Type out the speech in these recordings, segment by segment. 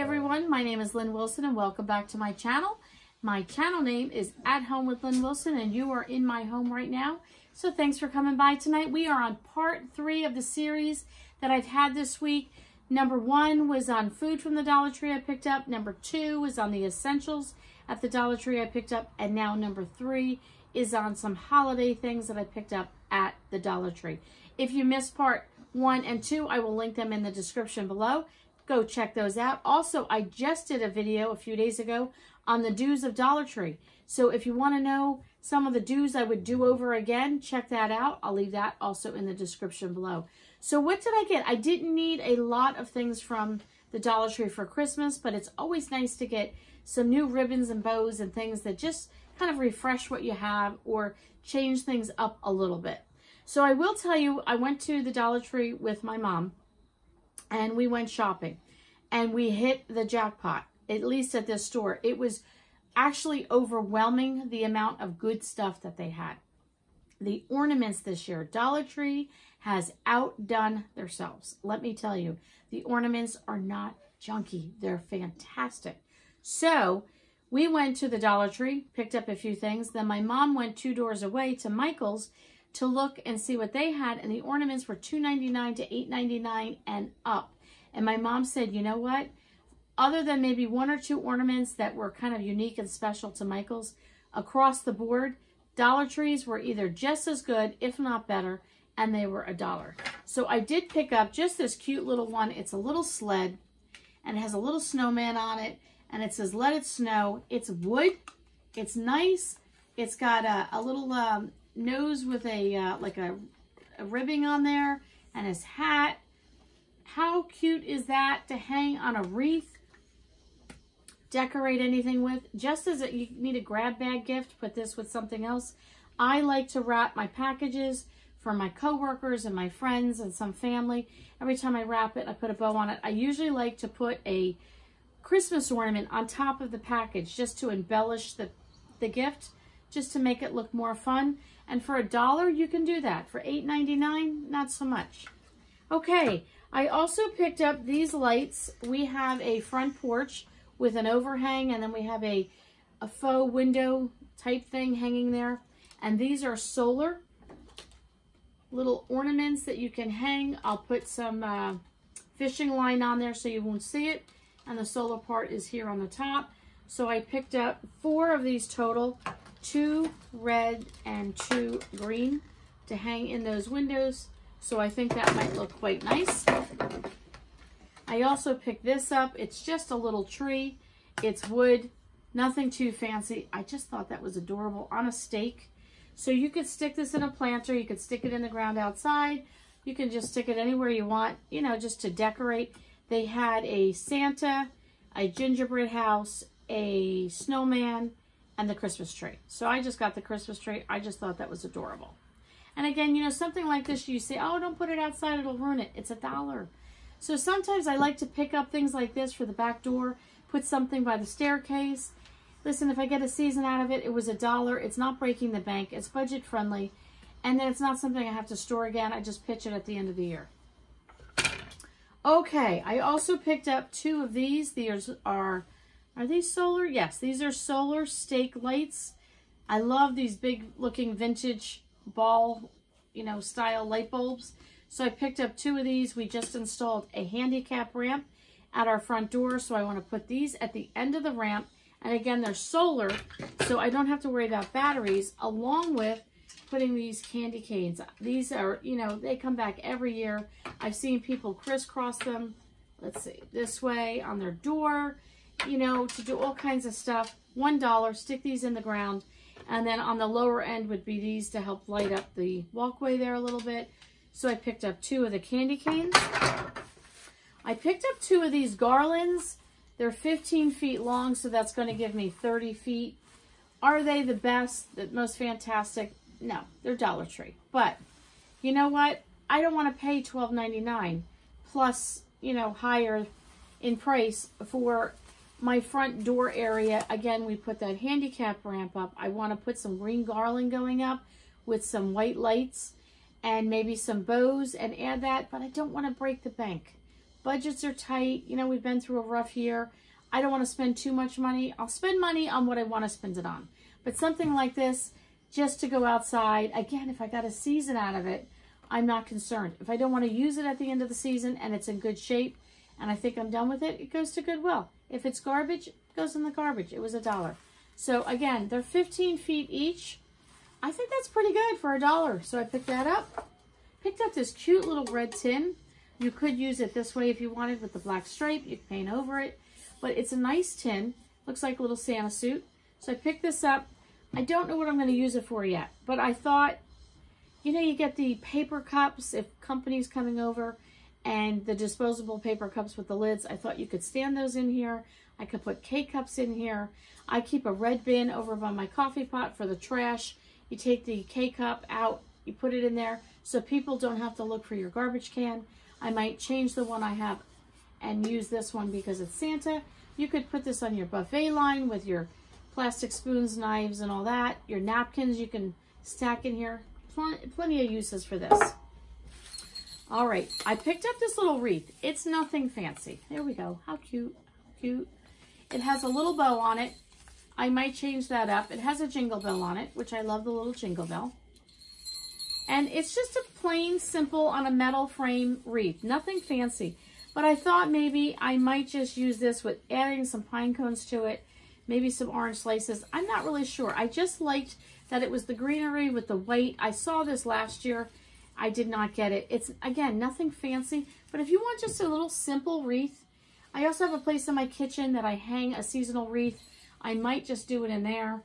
everyone, my name is Lynn Wilson and welcome back to my channel. My channel name is At Home with Lynn Wilson and you are in my home right now. So thanks for coming by tonight. We are on part 3 of the series that I've had this week. Number 1 was on food from the Dollar Tree I picked up. Number 2 was on the essentials at the Dollar Tree I picked up. And now number 3 is on some holiday things that I picked up at the Dollar Tree. If you missed part 1 and 2, I will link them in the description below. Go check those out. Also, I just did a video a few days ago on the do's of Dollar Tree. So if you want to know some of the do's I would do over again, check that out. I'll leave that also in the description below. So what did I get? I didn't need a lot of things from the Dollar Tree for Christmas, but it's always nice to get some new ribbons and bows and things that just kind of refresh what you have or change things up a little bit. So I will tell you, I went to the Dollar Tree with my mom and we went shopping and we hit the jackpot, at least at this store. It was actually overwhelming the amount of good stuff that they had. The ornaments this year, Dollar Tree has outdone themselves. Let me tell you, the ornaments are not junky. They're fantastic. So we went to the Dollar Tree, picked up a few things. Then my mom went 2 doors away to Michael's to look and see what they had. And the ornaments were $2.99 to $8.99 and up. And my mom said, you know what? Other than maybe 1 or 2 ornaments that were kind of unique and special to Michael's, across the board, Dollar Trees were either just as good, if not better, and they were $1. So I did pick up just this cute little one. It's a little sled, and it has a little snowman on it, and it says, "Let it snow." It's wood. It's nice. It's got a little nose with a like a ribbing on there, and his hat. How cute is that to hang on a wreath? Decorate anything with. Just as you need a grab bag gift, put this with something else. I like to wrap my packages for my coworkers and my friends and some family. Every time I wrap it, I put a bow on it. I usually like to put a Christmas ornament on top of the package just to embellish the gift, just to make it look more fun. And for $1, you can do that. For $8.99, not so much. Okay, I also picked up these lights. We have a front porch with an overhang, and then we have a faux window type thing hanging there. And these are solar little ornaments that you can hang. I'll put some fishing line on there so you won't see it. And the solar part is here on the top. So I picked up 4 of these total, 2 red and 2 green to hang in those windows. So I think that might look quite nice. I also picked this up. It's just a little tree. It's wood, nothing too fancy. I just thought that was adorable on a stake. So you could stick this in a planter. You could stick it in the ground outside. You can just stick it anywhere you want, you know, just to decorate. They had a Santa, a gingerbread house, a snowman, and the Christmas tree. So I just got the Christmas tree. I just thought that was adorable. And again, you know, something like this, you say, oh, don't put it outside, it'll ruin it. It's $1. So sometimes I like to pick up things like this for the back door, put something by the staircase. Listen, if I get a season out of it, it was $1. It's not breaking the bank. It's budget friendly. And then it's not something I have to store again. I just pitch it at the end of the year. Okay, I also picked up 2 of these. These are these solar? Yes, these are solar stake lights. I love these big looking vintage ball, you know, style light bulbs. So I picked up 2 of these. We just installed a handicap ramp at our front door. So I want to put these at the end of the ramp. And again, they're solar, so I don't have to worry about batteries, along with putting these candy canes. These are, you know, they come back every year. I've seen people crisscross them, let's see, this way on their door, you know, to do all kinds of stuff. $1, stick these in the ground. And then on the lower end would be these to help light up the walkway there a little bit. So I picked up 2 of the candy canes. I picked up 2 of these garlands. They're 15 feet long, so that's going to give me 30 feet. Are they the best, the most fantastic? No, they're Dollar Tree. But you know what? I don't want to pay $12.99 plus, you know, higher in price for my front door area. Again, we put that handicap ramp up. I want to put some green garland going up with some white lights and maybe some bows and add that, but I don't want to break the bank. budgets are tight. You know, we've been through a rough year. I don't want to spend too much money. I'll spend money on what I want to spend it on. But something like this, just to go outside, again, if I got a season out of it, I'm not concerned. If I don't want to use it at the end of the season and it's in good shape and I think I'm done with it, it goes to Goodwill. If it's garbage, it goes in the garbage. It was $1. So again, they're 15 feet each. I think that's pretty good for $1. So I picked that up. Picked up this cute little red tin. You could use it this way if you wanted with the black stripe. You could paint over it. But it's a nice tin. Looks like a little Santa suit. So I picked this up. I don't know what I'm going to use it for yet. But I thought, you know, you get the paper cups if company's coming over. And the disposable paper cups with the lids. I thought you could stand those in here. I could put K-cups in here. I keep a red bin over by my coffee pot for the trash. You take the K-cup out. You put it in there so people don't have to look for your garbage can. I might change the one I have and use this one because it's Santa. You could put this on your buffet line with your plastic spoons, knives, and all that. Your napkins you can stack in here. Plenty of uses for this. All right, I picked up this little wreath. It's nothing fancy. There we go. How cute. How cute. It has a little bow on it. I might change that up. It has a jingle bell on it, which I love the little jingle bell. And it's just a plain, simple, on a metal frame wreath. Nothing fancy. But I thought maybe I might just use this with adding some pine cones to it. Maybe some orange slices. I'm not really sure. I just liked that it was the greenery with the white. I saw this last year. I did not get it. It's, again, nothing fancy. But if you want just a little simple wreath, I also have a place in my kitchen that I hang a seasonal wreath. I might just do it in there.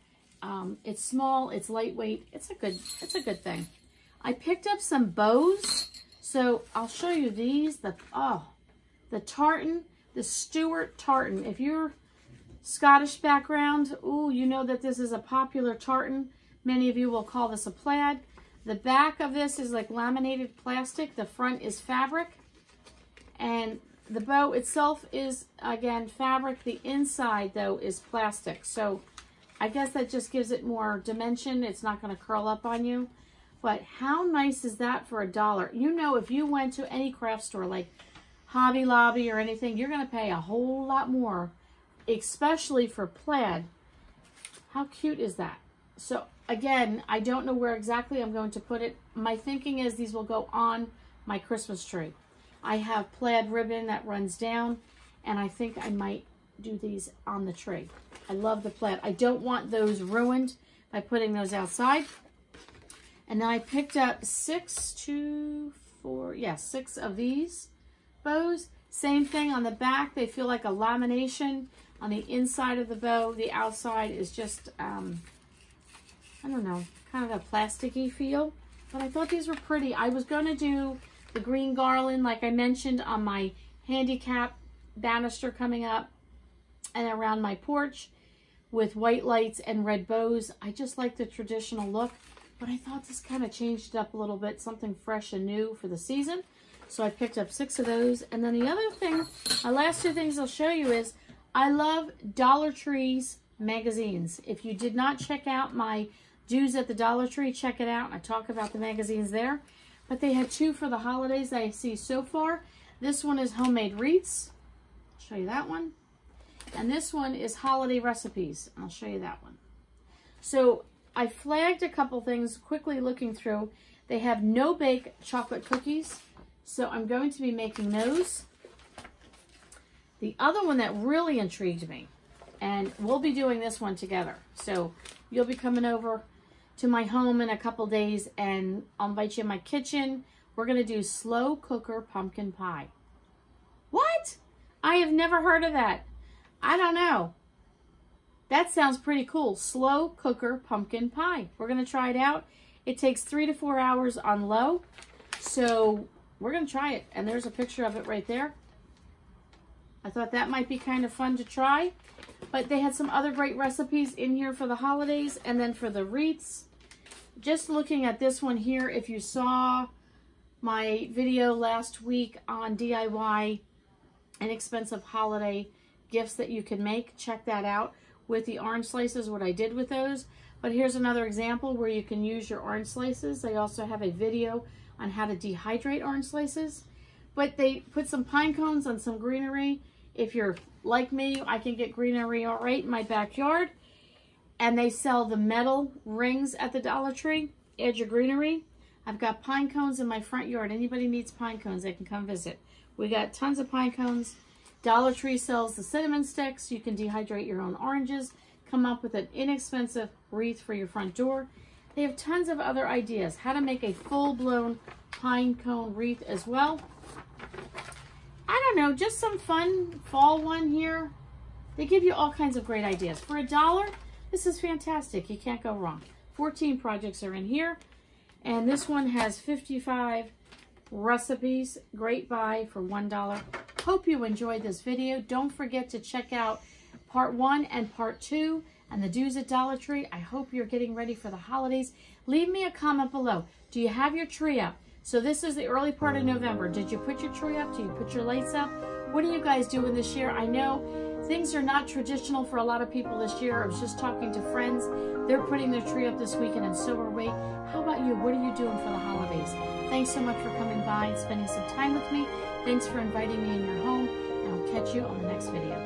It's small. It's lightweight. It's a good thing. I picked up some bows, so I'll show you these. The tartan, the Stewart Tartan. If you're Scottish background, ooh, you know that this is a popular tartan. Many of you will call this a plaid. The back of this is like laminated plastic. The front is fabric, and the bow itself is, again, fabric. The inside, though, is plastic. So I guess that just gives it more dimension. It's not going to curl up on you. But how nice is that for $1? You know, if you went to any craft store like Hobby Lobby or anything, you're going to pay a whole lot more, especially for plaid. How cute is that? So, again, I don't know where exactly I'm going to put it. My thinking is these will go on my Christmas tree. I have plaid ribbon that runs down, and I think I might do these on the tree. I love the plaid. I don't want those ruined by putting those outside. And then I picked up 6 of these bows. Same thing on the back. They feel like a lamination on the inside of the bow. The outside is just, I don't know, kind of a plasticky feel. But I thought these were pretty. I was going to do the green garland, like I mentioned, on my handicap banister coming up and around my porch with white lights and red bows. I just like the traditional look. But I thought this kind of changed it up a little bit, something fresh and new for the season. So I picked up 6 of those. And then the other thing, my last 2 things I'll show you is I love Dollar Tree's magazines. If you did not check out my Dues at the Dollar Tree, check it out. I talk about the magazines there. But they had 2 for the holidays that I see so far. This one is homemade wreaths. I'll show you that one. And this one is holiday recipes. I'll show you that one. So I flagged a couple things quickly looking through. They have no-bake chocolate cookies, so I'm going to be making those. The other one that really intrigued me, and we'll be doing this one together. So you'll be coming over to my home in a couple days, and I'll invite you in my kitchen. We're going to do slow cooker pumpkin pie. What? I have never heard of that. I don't know. That sounds pretty cool. Slow cooker pumpkin pie. We're going to try it out. It takes 3 to 4 hours on low. So we're going to try it. And there's a picture of it right there. I thought that might be kind of fun to try. But they had some other great recipes in here for the holidays. And then for the wreaths, just looking at this one here, if you saw my video last week on DIY inexpensive holiday gifts that you can make, check that out. With the orange slices, what I did with those. But here's another example where you can use your orange slices. I also have a video on how to dehydrate orange slices. But they put some pine cones on some greenery. If you're like me, I can get greenery all right in my backyard. And they sell the metal rings at the Dollar Tree, Edge of Greenery. I've got pine cones in my front yard. Anybody needs pine cones, they can come visit. We got tons of pine cones. Dollar Tree sells the cinnamon sticks. You can dehydrate your own oranges. Come up with an inexpensive wreath for your front door. They have tons of other ideas. How to make a full-blown pine cone wreath as well. I don't know, just some fun fall one here. They give you all kinds of great ideas. For $1, this is fantastic. You can't go wrong. 14 projects are in here. And this one has 55 recipes. Great buy for $1. Hope you enjoyed this video. Don't forget to check out part 1 and part 2 and the do's at Dollar Tree. I hope you're getting ready for the holidays. Leave me a comment below. Do you have your tree up? So this is the early part of November. Did you put your tree up? Do you put your lights up? What are you guys doing this year? I know things are not traditional for a lot of people this year. I was just talking to friends. They're putting their tree up this weekend, and so are we. How about you? What are you doing for the holidays? Thanks so much for coming by and spending some time with me. Thanks for inviting me in your home, and I'll catch you on the next video.